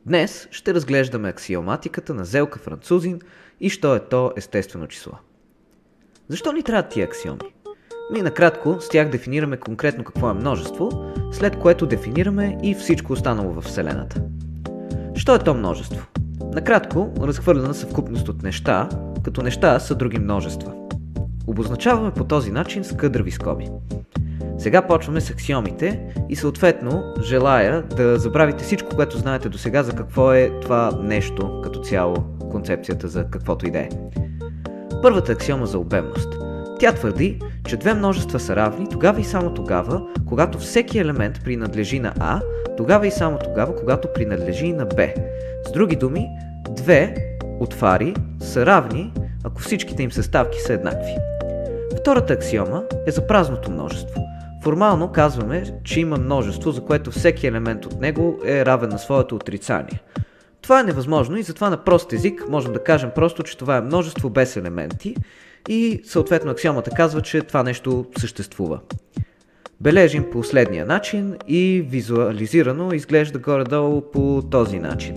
Днес ще разглеждаме аксиоматиката на Зелка Французин и що е то естествено число. Защо ни трябват тия аксиоми? Накратко с тях дефинираме конкретно какво е множество, след което дефинираме и всичко останало в Вселената. Що е то множество? Накратко, разхвърлена съвкупност от неща, като неща са други множества. Обозначаваме по този начин с къдрави скоби. Сега почваме с аксиомите и съответно желая да забравите всичко, което знаете до сега за какво е това нещо като цяло, концепцията за каквото и да е. Първата аксиома за обемност. Тя твърди, че две множества са равни тогава и само тогава, когато всеки елемент принадлежи на А, тогава и само тогава, когато принадлежи на Б. С други думи, две отвари са равни, ако всичките им съставки са еднакви. Втората аксиома е за празното множество. Формално казваме, че има множество, за което всеки елемент от него е равен на своето отрицание. Това е невъзможно и затова на прост език можем да кажем просто, че това е множество без елементи и съответно аксиомата казва, че това нещо съществува. Бележим по следния начин и визуализирано изглежда горе-долу по този начин.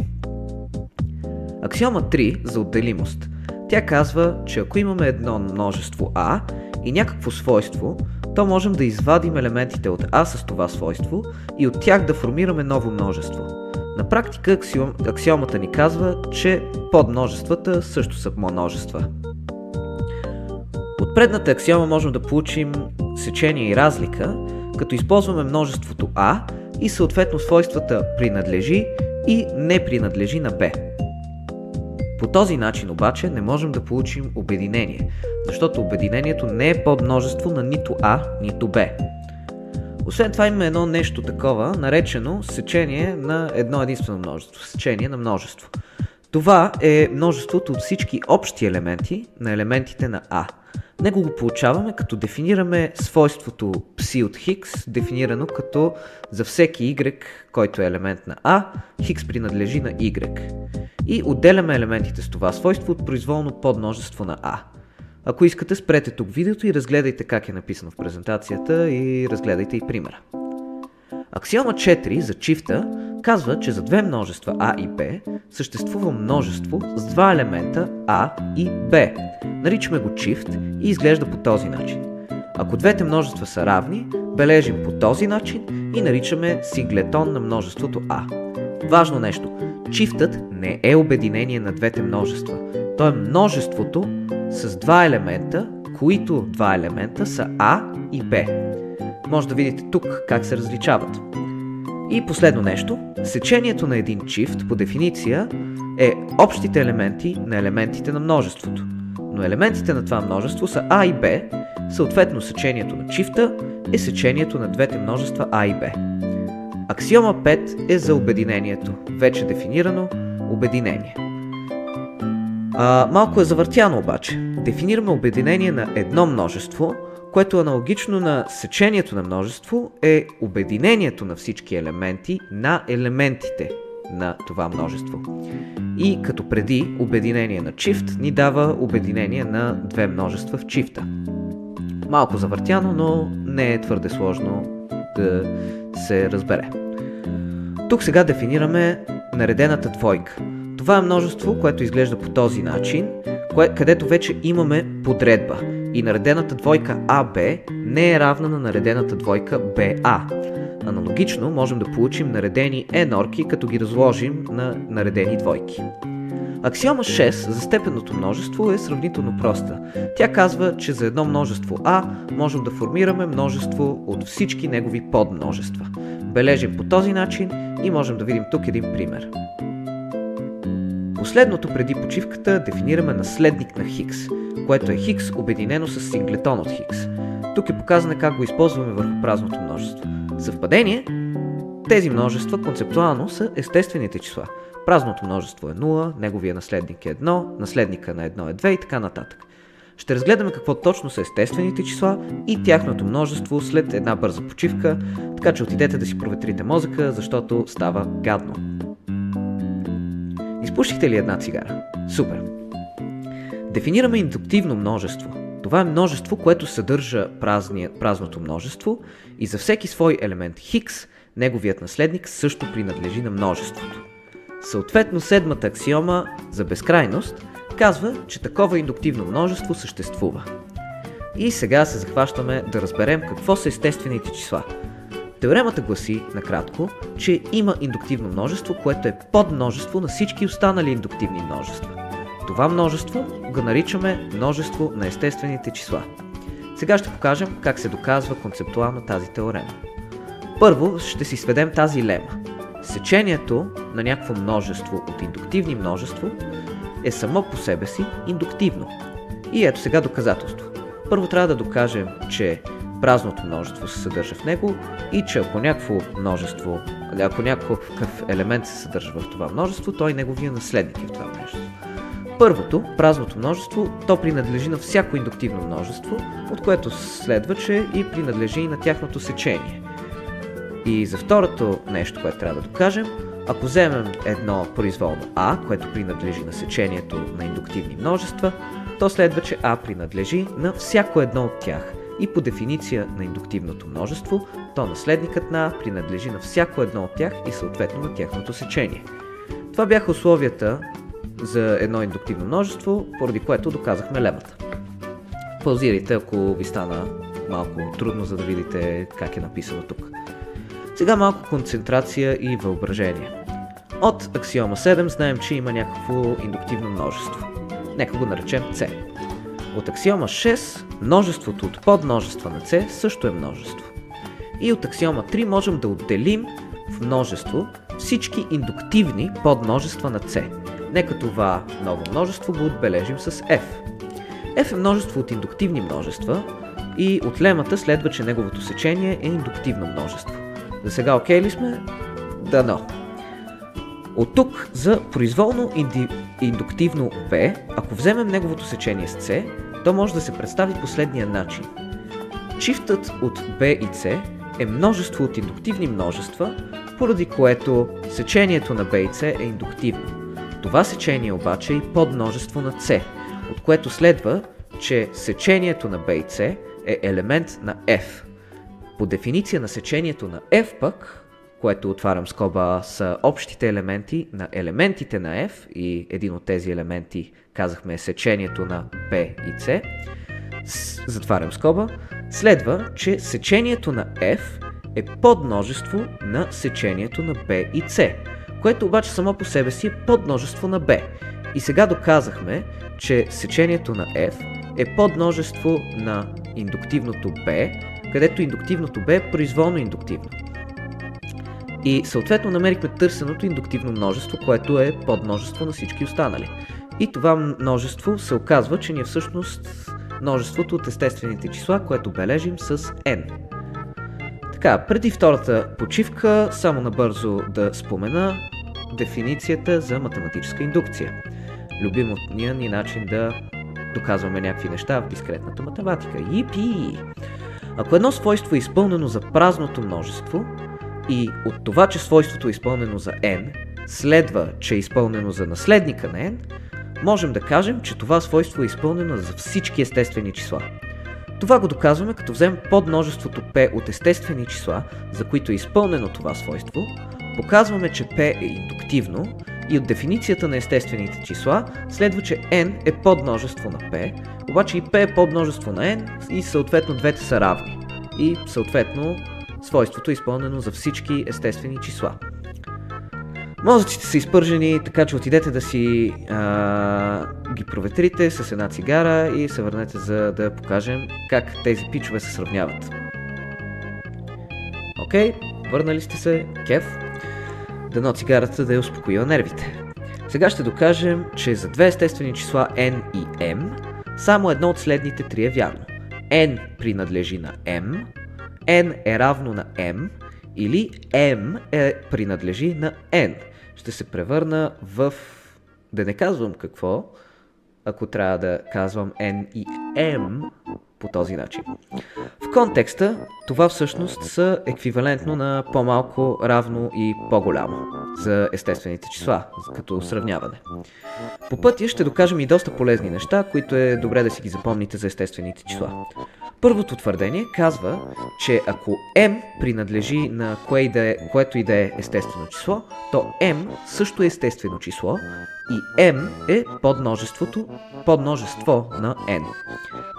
Аксиома 3 за отделимост. Тя казва, че ако имаме едно множество А и някакво свойство, то можем да извадим елементите от А с това свойство и от тях да формираме ново множество. На практика аксиомата ни казва, че подмножествата също са множества. От предната аксиома можем да получим сечение и разлика, като използваме множеството А и съответно свойствата принадлежи и не принадлежи на Б. По този начин обаче не можем да получим обединение, защото обединението не е подмножество на нито А, нито Б. Освен това има едно нещо такова, наречено сечение на едно единствено множество, сечение на множество. Това е множеството от всички общи елементи на елементите на А. Него го получаваме като дефинираме свойството пси от Хикс, дефинирано като за всеки Y, който е елемент на А, Хикс принадлежи на Y. И отделяме елементите с това свойство от произволно подмножество на А. Ако искате, спрете тук видеото и разгледайте как е написано в презентацията и разгледайте и примера. Аксиома 4 за чифта казва, че за две множества А и Б съществува множество с два елемента А и Б. Наричаме го чифт и изглежда по този начин. Ако двете множества са равни, бележим по този начин и наричаме синглетон на множеството А. Важно нещо, чифтът не е обединение на двете множества. То е множеството с два елемента, които два елемента са А и Б. Може да видите тук как се различават. И последно нещо, сечението на един чифт по дефиниция е общите елементи на елементите на множеството. Но елементите на това множество са А и Б, съответно сечението на чифта е сечението на двете множества А и Б. Аксиома 5 е за обединението, вече дефинирано обединение. Малко е завъртяно обаче. Дефинираме обединение на едно множество, което аналогично на сечението на множество е обединението на всички елементи на елементите на това множество. И като преди обединение на чифт ни дава обединение на две множества в чифта. Малко завъртяно, но не е твърде сложно да се разбере. Тук сега дефинираме наредената двойка. Това е множество, което изглежда по този начин, където вече имаме подредба. И наредената двойка АБ не е равна на наредената двойка БА. Аналогично можем да получим наредени енорки, като ги разложим на наредени двойки. Аксиома 6 за степенното множество е сравнително проста. Тя казва, че за едно множество А можем да формираме множество от всички негови подмножества. Бележим по този начин и можем да видим тук един пример. Последното преди почивката дефинираме наследник на Хикс, което е Хикс обединено с синглетон от Хикс. Тук е показано как го използваме върху празното множество. Съвпадение? Тези множества концептуално са естествените числа. Празното множество е 0, неговия наследник е 1, наследника на 1 е 2 и така нататък. Ще разгледаме какво точно са естествените числа и тяхното множество след една бърза почивка, така че отидете да си проветрите мозъка, защото става гадно. Изпушихте ли една цигара? Супер! Дефинираме индуктивно множество. Това е множество, което съдържа празното множество и за всеки свой елемент Хикс, неговият наследник също принадлежи на множеството. Съответно, седмата аксиома за безкрайност казва, че такова индуктивно множество съществува. И сега се захващаме да разберем какво са естествените числа. Теоремата гласи, накратко, че има индуктивно множество, което е подмножество на всички останали индуктивни множества. Това множество го наричаме множество на естествените числа. Сега ще покажем как се доказва концептуално тази теорема. Първо ще си сведем тази лема. Сечението на някакво множество от индуктивни множество е само по себе си индуктивно. И ето сега доказателство. Първо трябва да докажем, че празното множество се съдържа в него и че ако някакъв елемент се съдържа в това множество, той неговия наследник е в това множество. Първото, празното множество, то принадлежи на всяко индуктивно множество, от което следва, че и принадлежи и на тяхното сечение. И за второто нещо, което трябва да докажем, ако вземем едно произволно А, което принадлежи на сечението на индуктивни множества, то следва, че А принадлежи на всяко едно от тях. И по дефиниция на индуктивното множество, то наследникът на А принадлежи на всяко едно от тях и съответно на тяхното сечение. Това бяха условията за едно индуктивно множество, поради което доказахме лемата. Паузирайте, ако ви стана малко трудно, за да видите как е написано тук. Сега малко концентрация и въображение. От аксиома 7 знаем, че има някакво индуктивно множество. Нека го наречем C. От аксиома 6, множеството от подмножества на C също е множество. И от аксиома 3 можем да отделим в множество всички индуктивни подмножества на C. Нека това ново множество го отбележим с F. F е множество от индуктивни множества и от лемата следва, че неговото сечение е индуктивно множество. За сега окей ли сме? Дано. От тук за произволно индуктивно B, ако вземем неговото сечение с C, то може да се представи последния начин. Чифтът от B и C е множество от индуктивни множества, поради което сечението на B и C е индуктивно. Това сечение обаче е и подмножество на C, от което следва, че сечението на B и C е елемент на F. По дефиниция на сечението на F пък, което отварям скоба, са общите елементи на елементите на F и един от тези елементи казахме е сечението на B и C, затварям скоба, следва, че сечението на F е подмножество на сечението на B и C, което обаче само по себе си е подмножество на B. И сега доказахме, че сечението на F е подмножество на индуктивното B, където индуктивното B е произволно индуктивно. И съответно намерихме търсеното индуктивно множество, което е подмножество на всички останали. И това множество се оказва, че ни е всъщност множеството от естествените числа, което бележим с n. Така, преди втората почивка, само набързо да спомена дефиницията за математическа индукция. Любимият ни начин да доказваме някакви неща в дискретната математика. Йипи! Ако едно свойство е изпълнено за празното множество и от това, че свойството е изпълнено за n, следва, че е изпълнено за наследника на n, можем да кажем, че това свойство е изпълнено за всички естествени числа. Това го доказваме, като вземем подмножеството p от естествени числа, за които е изпълнено това свойство, показваме, че p е индуктивно и от дефиницията на естествените числа следва, че n е подмножество на p, обаче и p е подмножество на n и съответно двете са равни. И съответно свойството е изпълнено за всички естествени числа. Мозъците са изпържени, така че отидете да си ги проветрите с една цигара и се върнете, за да покажем как тези пичове се сравняват. Окей, върнали сте се, кеф. Дано цигарата да е успокоила нервите. Сега ще докажем, че за две естествени числа n и m, само едно от следните три е вярно. n принадлежи на m, n е равно на m, или m принадлежи на n. Ще се превърна в... да не казвам какво, ако трябва да казвам n и m по този начин. В контекста това всъщност са еквивалентно на по-малко, равно и по-голямо за естествените числа, като сравняване. По пътя ще докажем и доста полезни неща, които е добре да си ги запомните за естествените числа. Първото твърдение казва, че ако m принадлежи на което и да е естествено число, то m също е естествено число и m е подмножество на n.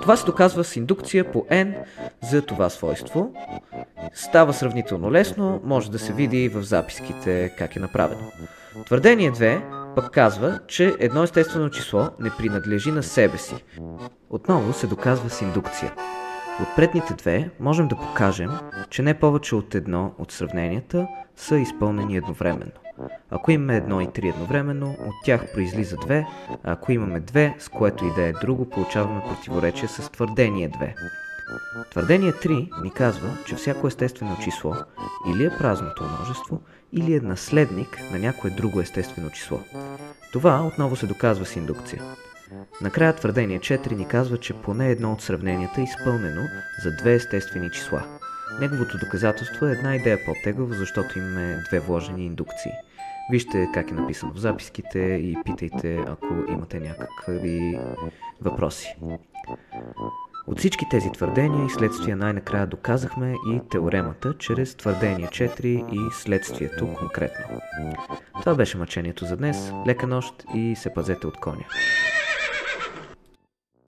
Това се доказва с индукция по n за това свойство. Става сравнително лесно, може да се види в записките как е направено. Твърдение 2 пък казва, че едно естествено число не принадлежи на себе си. Отново се доказва с индукция. От предните две можем да покажем, че не повече от едно от сравненията са изпълнени едновременно. Ако имаме 1 и 3 едновременно, от тях произлиза 2, а ако имаме 2, с което и да е друго, получаваме противоречие с твърдение 2. Твърдение 3 ни казва, че всяко естествено число или е празното множество, или е наследник на някое друго естествено число. Това отново се доказва с индукция. Накрая твърдение 4 ни казва, че поне едно от сравненията е изпълнено за две естествени числа. Неговото доказателство е една идея по-тегаво, защото имаме две вложени индукции. Вижте как е написано в записките и питайте, ако имате някакви въпроси. От всички тези твърдения и следствия най-накрая доказахме и теоремата чрез твърдение 4 и следствието конкретно. Това беше мъчението за днес. Лека нощ и се пазете от коня.